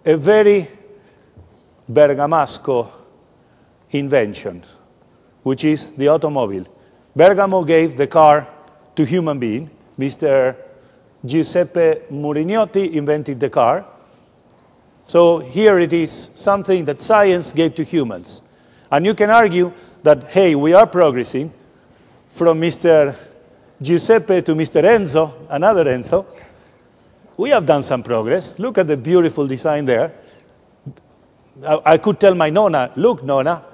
a very Bergamasco invention, which is the automobile. Bergamo gave the car to human being. Mr. Giuseppe Murignotti invented the car. So here it is, something that science gave to humans. And you can argue that, hey, we are progressing from Mr. Giuseppe to Mr. Enzo, another Enzo. We have done some progress. Look at the beautiful design there. I could tell my Nonna, look, Nonna,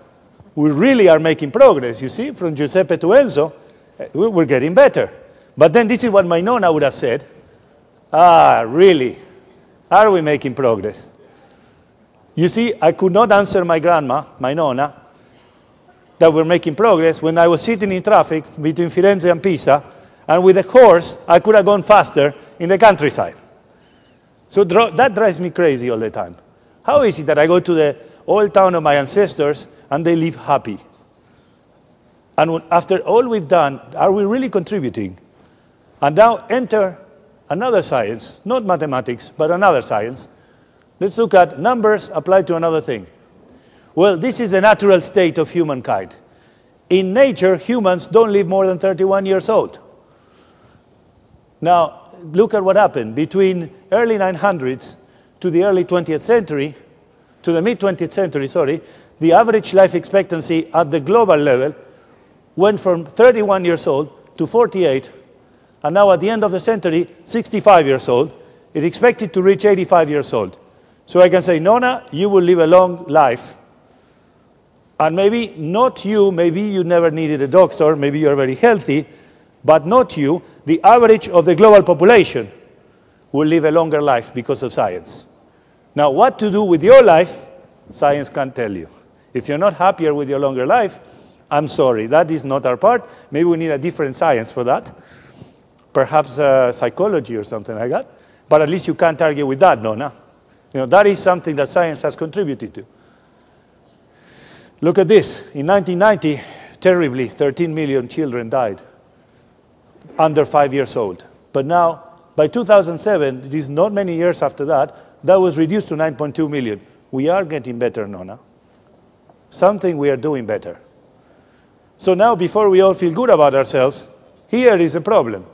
we really are making progress. You see, from Giuseppe to Enzo, we're getting better. But then this is what my Nonna would have said. Ah, really? Are we making progress? You see, I could not answer my grandma, my Nonna, that we're making progress when I was sitting in traffic between Firenze and Pisa, and with a horse, I could have gone faster in the countryside. So that drives me crazy all the time. How is it that I go to the old town of my ancestors and they live happy? And after all we've done, are we really contributing? And now enter another science, not mathematics, but another science. Let's look at numbers applied to another thing. Well, this is the natural state of humankind. In nature, humans don't live more than 31 years old. Now, look at what happened. Between early 900s to the early 20th century, to the mid-20th century, sorry, the average life expectancy at the global level went from 31 years old to 48, and now at the end of the century, 65 years old. It's expected to reach 85 years old. So I can say, Nonna, you will live a long life. And maybe not you, maybe you never needed a doctor, maybe you're very healthy, but not you. The average of the global population will live a longer life because of science. Now, what to do with your life, science can't tell you. If you're not happier with your longer life, I'm sorry, that is not our part. Maybe we need a different science for that. Perhaps psychology or something like that. But at least you can't argue with that, Nonna. You know, that is something that science has contributed to. Look at this. In 1990, terribly, 13 million children died under 5 years old. But now, by 2007, it is not many years after that, that was reduced to 9.2 million. We are getting better, Nonna. Something we are doing better. So now, before we all feel good about ourselves, here is a problem.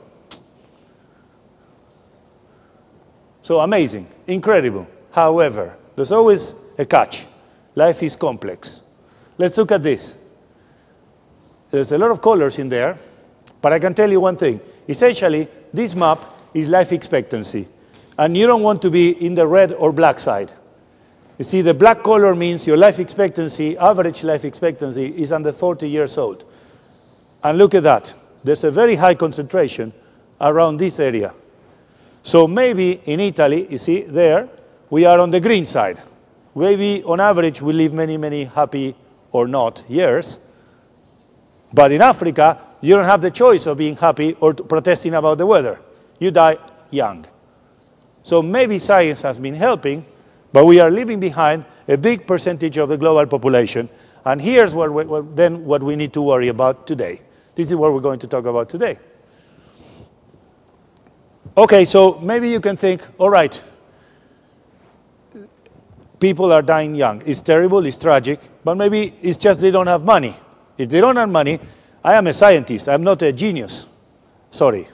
So amazing, incredible. However, there's always a catch. Life is complex. Let's look at this. There's a lot of colors in there, but I can tell you one thing. Essentially, this map is life expectancy. And you don't want to be in the red or black side. You see, the black color means your life expectancy, average life expectancy, is under 40 years old. And look at that. There's a very high concentration around this area. So maybe in Italy, you see, there, we are on the green side. Maybe on average we live many, many happy or not years. But in Africa, you don't have the choice of being happy or protesting about the weather. You die young. So maybe science has been helping, but we are leaving behind a big percentage of the global population. And here's what we need to worry about today. This is what we're going to talk about today. Okay, so maybe you can think, all right, people are dying young. It's terrible, it's tragic, but maybe it's just they don't have money. If they don't have money, I am a scientist, I'm not a genius. Sorry.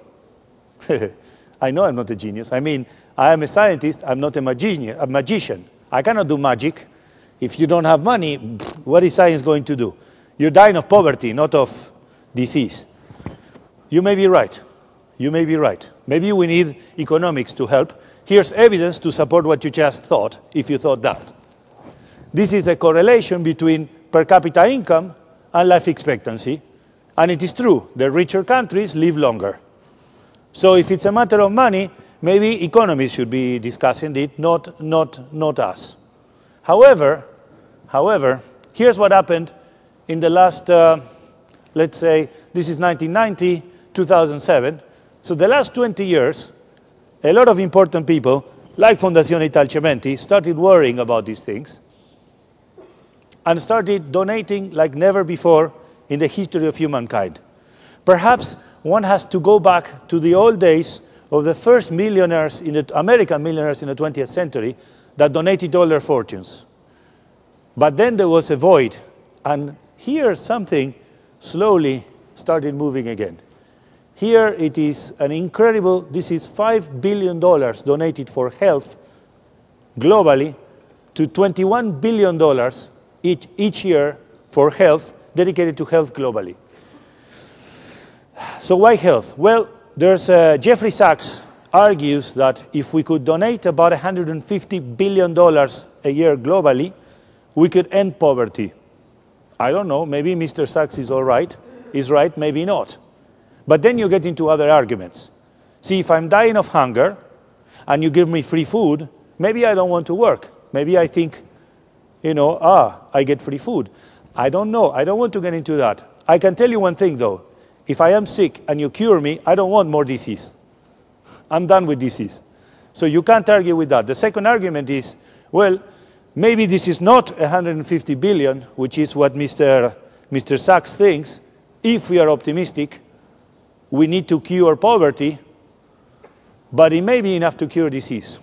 I know I'm not a genius. I mean, I am a scientist, I'm not a magician. I cannot do magic. If you don't have money, what is science going to do? You're dying of poverty, not of disease. You may be right. You may be right. Maybe we need economics to help. Here's evidence to support what you just thought, if you thought that. This is a correlation between per capita income and life expectancy. And it is true, the richer countries live longer. So if it's a matter of money, maybe economists should be discussing it, not us. However, here's what happened in the last, let's say, this is 1990, 2007. So the last 20 years, a lot of important people, like Fondazione Italcementi, started worrying about these things and started donating like never before in the history of humankind. Perhaps one has to go back to the old days of the first millionaires, American millionaires in the 20th century, that donated all their fortunes. But then there was a void, and here something slowly started moving again. Here it is an incredible, this is $5 billion donated for health globally to $21 billion each year for health, dedicated to health globally. So why health? Well, there's Jeffrey Sachs argues that if we could donate about $150 billion a year globally, we could end poverty. I don't know, maybe Mr. Sachs is right, maybe not. But then you get into other arguments. See, if I'm dying of hunger and you give me free food, maybe I don't want to work. Maybe I think, I get free food. I don't know. I don't want to get into that. I can tell you one thing, though. If I am sick and you cure me, I don't want more disease. I'm done with disease. So you can't argue with that. The second argument is, well, maybe this is not 150 billion, which is what Mr. Sachs thinks. If we are optimistic, we need to cure poverty, but it may be enough to cure disease.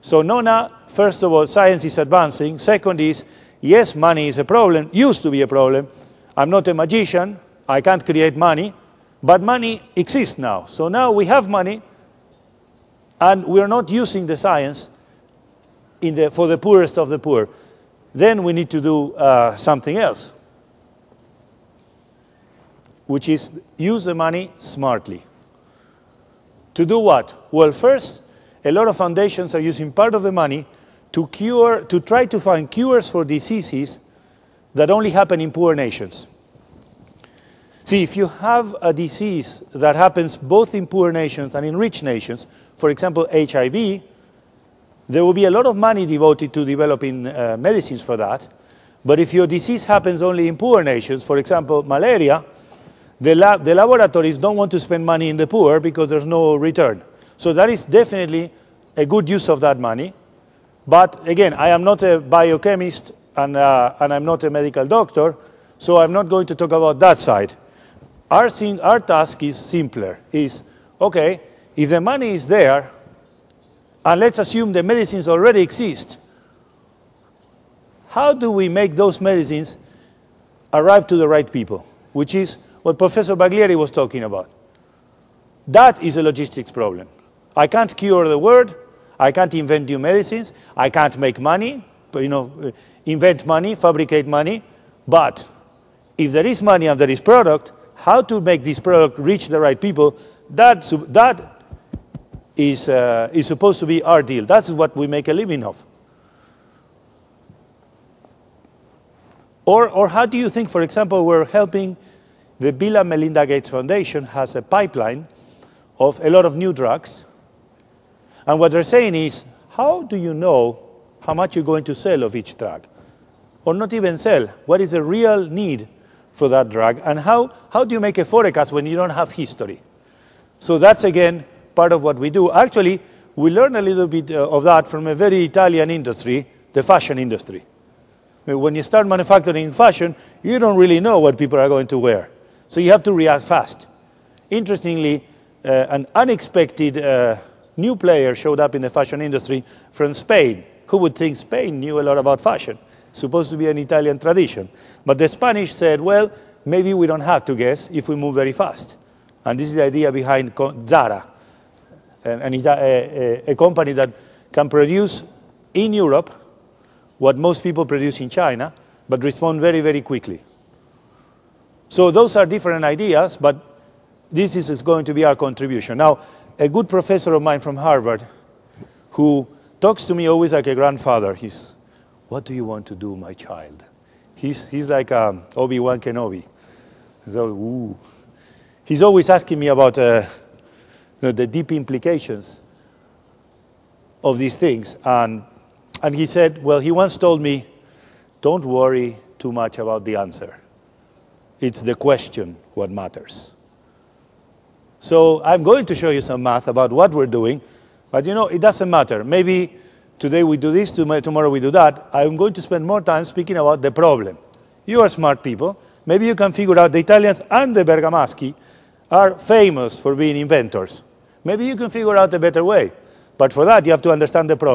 So Nona, first of all, science is advancing. Second is, yes, money is a problem, used to be a problem. I'm not a magician, I can't create money, but money exists now. So now we have money, and we're not using the science for the poorest of the poor. Then we need to do something else, which is use the money smartly. To do what? Well, first, a lot of foundations are using part of the money to try to find cures for diseases that only happen in poor nations. See, if you have a disease that happens both in poor nations and in rich nations, for example, HIV, there will be a lot of money devoted to developing medicines for that. But if your disease happens only in poor nations, for example, malaria, the laboratories don't want to spend money in the poor because there's no return. So that is definitely a good use of that money. But again, I am not a biochemist and I'm not a medical doctor, so I'm not going to talk about that side. Our task is simpler, okay, if the money is there, and let's assume the medicines already exist, how do we make those medicines arrive to the right people? Which is what Professor Baglieri was talking about. That is a logistics problem. I can't cure the world, I can't invent new medicines, I can't make money, invent money, fabricate money, but if there is money and there is product, how to make this product reach the right people, that is supposed to be our deal. That's what we make a living of. Or how do you think, for example, we're helping the Bill and Melinda Gates Foundation has a pipeline of a lot of new drugs. And what they're saying is, how do you know how much you're going to sell of each drug? Or not even sell. What is the real need for that drug? And how do you make a forecast when you don't have history? So that's, again, part of what we do. Actually, we learn a little bit of that from a very Italian industry, the fashion industry. When you start manufacturing fashion, you don't really know what people are going to wear. So you have to react fast. Interestingly, an unexpected new player showed up in the fashion industry from Spain. Who would think Spain knew a lot about fashion? Supposed to be an Italian tradition. But the Spanish said, well, maybe we don't have to guess if we move very fast. And this is the idea behind Zara, a company that can produce in Europe what most people produce in China, but respond very, very quickly. So those are different ideas, but this is going to be our contribution. Now, a good professor of mine from Harvard, who talks to me always like a grandfather, what do you want to do, my child? He's like Obi-Wan Kenobi. So, ooh. He's always asking me about the deep implications of these things. And he said, well, he once told me, don't worry too much about the answer. It's the question what matters. So I'm going to show you some math about what we're doing, but it doesn't matter. Maybe today we do this, tomorrow we do that. I'm going to spend more time speaking about the problem. You are smart people. Maybe you can figure out the Italians and the Bergamaschi are famous for being inventors. Maybe you can figure out a better way. But for that, you have to understand the problem.